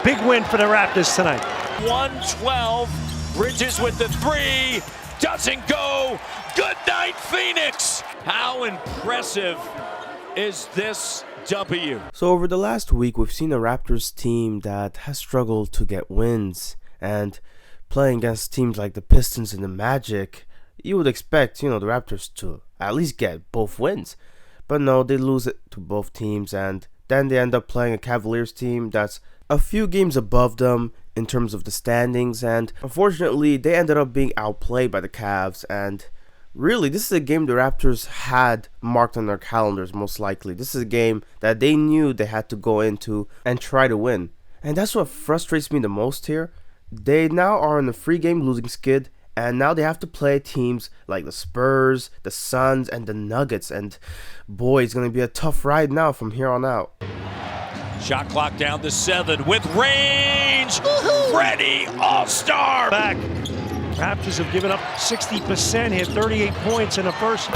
Big win for the Raptors tonight. 112. Bridges with the three. Doesn't go. Good night, Phoenix. How impressive is this W? So over the last week, we've seen a Raptors team that has struggled to get wins, and playing against teams like the Pistons and the Magic, you would expect, the Raptors to at least get both wins. But no, they lose it to both teams, and then they end up playing a Cavaliers team that's a few games above them in terms of the standings, and unfortunately they ended up being outplayed by the Cavs. And really, this is a game the Raptors had marked on their calendars most likely. This is a game that they knew they had to go into and try to win. And that's what frustrates me the most here. They now are on a 3-game losing skid, and now they have to play teams like the Spurs, the Suns, and the Nuggets. And boy, it's going to be a tough ride now from here on out. Shot clock down to 7 with range. Freddie, all-star. Back. Raptors have given up 60% here, 38 points in the first.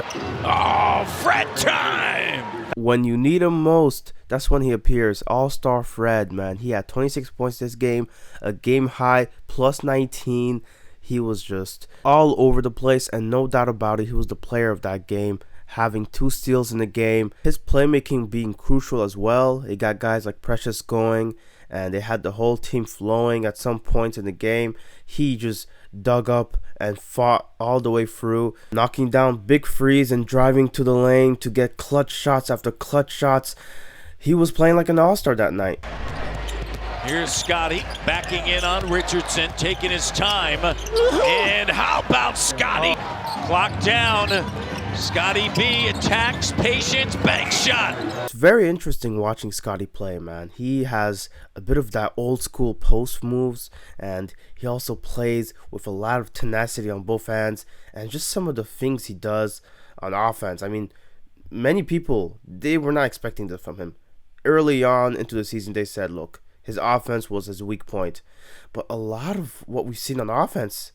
Oh, Fred time. When you need him most, that's when he appears. All-star Fred, man. He had 26 points this game, a game high, plus 19. He was just all over the place, and no doubt about it, he was the player of that game, having 2 steals in the game. His playmaking being crucial as well. They got guys like Precious going, and they had the whole team flowing at some points in the game. He just dug up and fought all the way through, knocking down big threes and driving to the lane to get clutch shots after clutch shots. He was playing like an all-star that night. Here's Scotty backing in on Richardson, taking his time. And how about Scotty? Clock down. Scotty B attacks, patience, bank shot. It's very interesting watching Scotty play, man. He has a bit of that old school post moves, and he also plays with a lot of tenacity on both ends, and just some of the things he does on offense. I mean, many people, they were not expecting this from him. Early on into the season, they said, look, his offense was his weak point. But a lot of what we've seen on offense,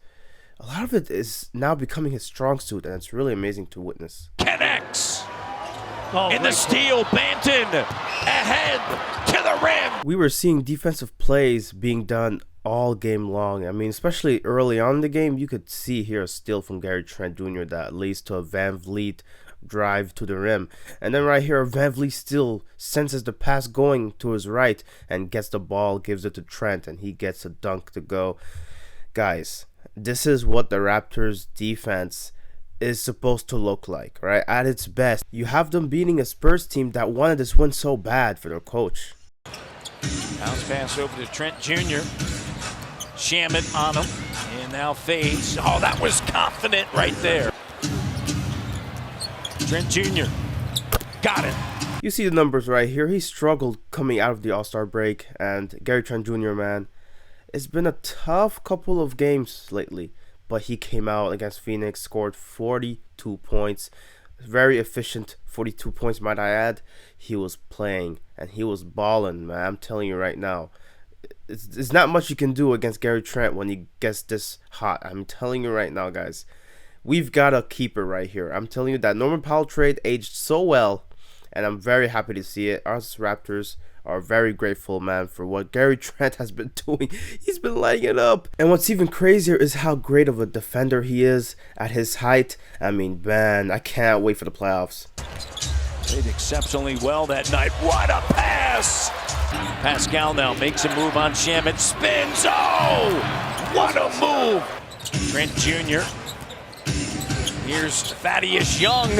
a lot of it is now becoming his strong suit, and it's really amazing to witness. Connects. In the steal, Banton ahead to the rim. We were seeing defensive plays being done all game long. I mean, especially early on in the game, you could see here a steal from Gary Trent Jr. that leads to a Van Vliet drive to the rim. And then right here, Van Vliet still senses the pass going to his right and gets the ball, gives it to Trent, and he gets a dunk to go. Guys, this is what the Raptors defense is supposed to look like, right? At its best. You have them beating a Spurs team that wanted this win so bad for their coach. Bounce pass over to Trent Jr. Shamet on him, and now fades. Oh, that was confident right there. Trent Jr. got it. You see the numbers right here. He struggled coming out of the All-Star break, and Gary Trent Jr., man, it's been a tough couple of games lately, but he came out against Phoenix, scored 42 points. Very efficient 42 points, might I add. He was playing, and he was balling, man. I'm telling you right now. It's not much you can do against Gary Trent when he gets this hot. I'm telling you right now, guys. We've got a keeper right here. I'm telling you that Norman Powell trade aged so well, and I'm very happy to see it. Us Raptors are very grateful, man, for what Gary Trent has been doing. He's been lighting it up. And what's even crazier is how great of a defender he is at his height. I mean, man, I can't wait for the playoffs. Played exceptionally well that night. What a pass! Pascal now makes a move on Shamet. Spins. Oh! What a move! Trent Jr. Here's Thaddeus Young.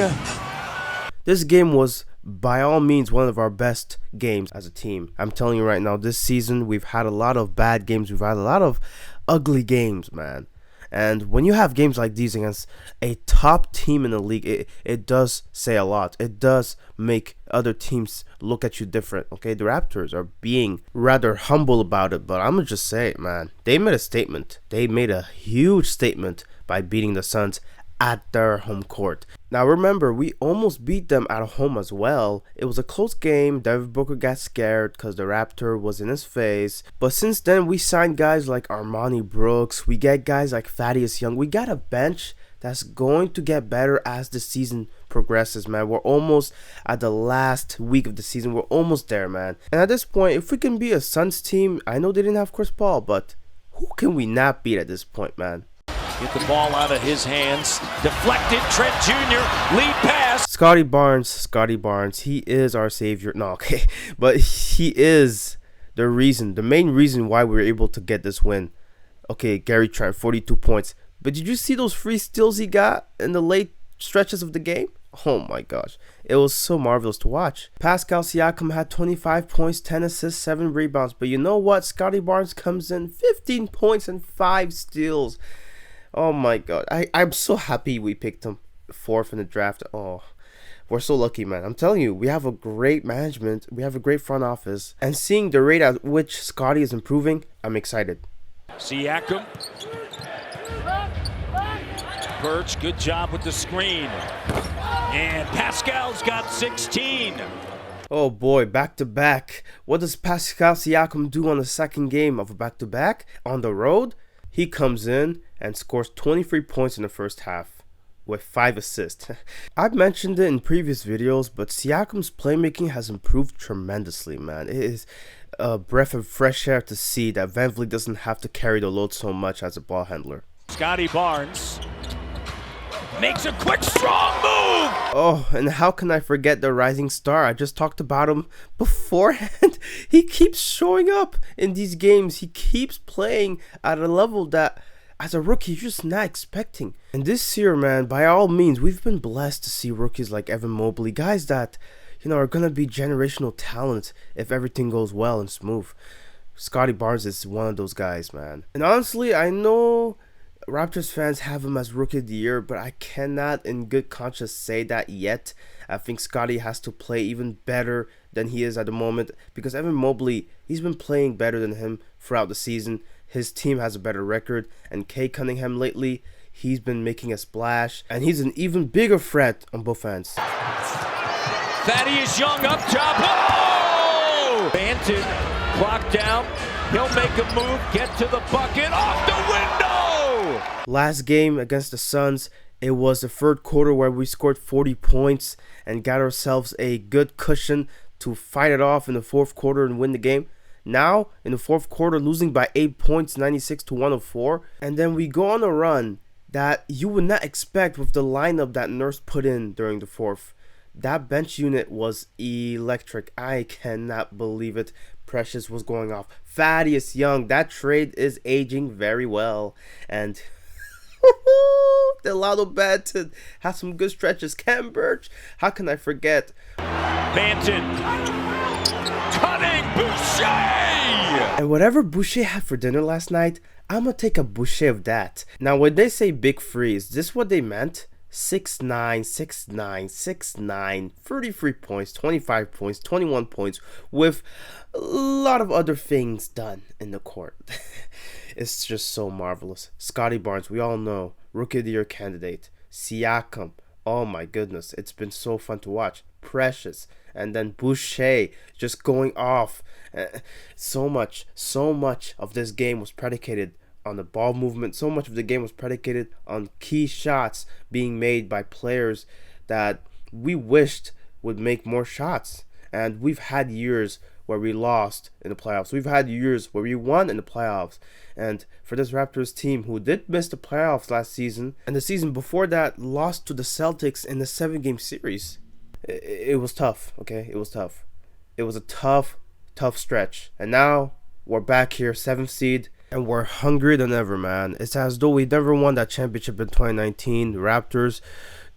This game was by all means one of our best games as a team. I'm telling you right now, this season we've had a lot of bad games. We've had a lot of ugly games, man. And when you have games like these against a top team in the league, it does say a lot. It does make other teams look at you different. Okay, the Raptors are being rather humble about it, but I'm gonna just say it, man. They made a statement. They made a huge statement by beating the Suns at their home court. Now remember, we almost beat them at home as well. It was a close game. Devin Booker got scared because the Raptor was in his face. But since then, we signed guys like Armani Brooks. We get guys like Thaddeus Young. We got a bench that's going to get better as the season progresses, man. We're almost at the last week of the season. We're almost there, man. And at this point, if we can be a Suns team, I know they didn't have Chris Paul, but who can we not beat at this point, man? Get the ball out of his hands. Deflected. Trent Jr. lead pass. Scotty Barnes, he is our savior. No, okay. But he is the main reason why we were able to get this win. Okay, Gary Trent, 42 points. But did you see those free steals he got in the late stretches of the game? Oh my gosh. It was so marvelous to watch. Pascal Siakam had 25 points, 10 assists, 7 rebounds. But you know what? Scotty Barnes comes in, 15 points and 5 steals. Oh my god. I'm so happy we picked him 4th in the draft. Oh, we're so lucky, man. I'm telling you, we have a great management. We have a great front office. And seeing the rate at which Scotty is improving, I'm excited. Siakam. Birch, good job with the screen. And Pascal's got 16. Oh boy, back-to-back. What does Pascal Siakam do on the second game of a back-to-back? On the road, he comes in and scores 23 points in the first half with 5 assists. I've mentioned it in previous videos, but Siakam's playmaking has improved tremendously, man. It is a breath of fresh air to see that VanVleet doesn't have to carry the load so much as a ball handler. Scotty Barnes makes a quick, strong move. Oh, and how can I forget the rising star? I just talked about him beforehand. He keeps showing up in these games. He keeps playing at a level that, as a rookie, you're just not expecting. And this year, man, by all means, we've been blessed to see rookies like Evan Mobley, guys that, you know, are going to be generational talent if everything goes well and smooth. Scotty Barnes is one of those guys, man. And honestly, I know Raptors fans have him as Rookie of the Year, but I cannot in good conscience say that yet. I think Scotty has to play even better than he is at the moment, because Evan Mobley, he's been playing better than him throughout the season. His team has a better record, and Kay Cunningham lately, he's been making a splash, and he's an even bigger threat on both ends. Thaddeus Young up top. Oh! Banton, clock down. He'll make a move, get to the bucket, off the window! Last game against the Suns, it was the third quarter where we scored 40 points and got ourselves a good cushion to fight it off in the fourth quarter and win the game. Now, in the fourth quarter, losing by 8 points, 96-104. And then we go on a run that you would not expect with the lineup that Nurse put in during the fourth. That bench unit was electric. I cannot believe it. Precious was going off. Thaddeus Young, that trade is aging very well. And Delano Banton has some good stretches. Cam Birch, how can I forget? Banton, cutting Boucher! And whatever Boucher had for dinner last night, I'm gonna take a Boucher of that. Now, when they say big free, is this what they meant? 6'9", 6'9", 6'9", 33 points, 25 points, 21 points, with a lot of other things done in the court. It's just so marvelous. Scotty Barnes, we all know, Rookie of the Year candidate. Siakam, oh my goodness, it's been so fun to watch. Precious, and then Boucher just going off. So much of this game was predicated on the ball movement. So much of the game was predicated on key shots being made by players that we wished would make more shots. And we've had years where we lost in the playoffs. We've had years where we won in the playoffs. And for this Raptors team who did miss the playoffs last season, and the season before that lost to the Celtics in the 7-game series, it was tough, okay? It was tough. It was a tough stretch. And now we're back here, 7th seed, and we're hungrier than ever, man. It's as though we never won that championship in 2019. The Raptors,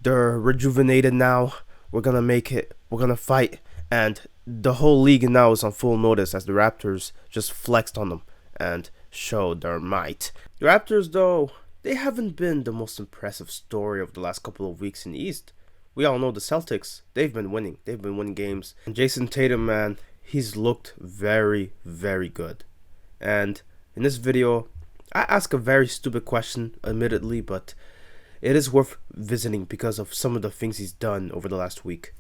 they're rejuvenated now. We're going to make it. We're going to fight. And the whole league now is on full notice as the Raptors just flexed on them and showed their might. The Raptors, though, they haven't been the most impressive story of the last couple of weeks in the East. We all know the Celtics. They've been winning. They've been winning games. And Jason Tatum, man, he's looked very, very good. And in this video, I ask a very stupid question, admittedly, but it is worth visiting because of some of the things he's done over the last week.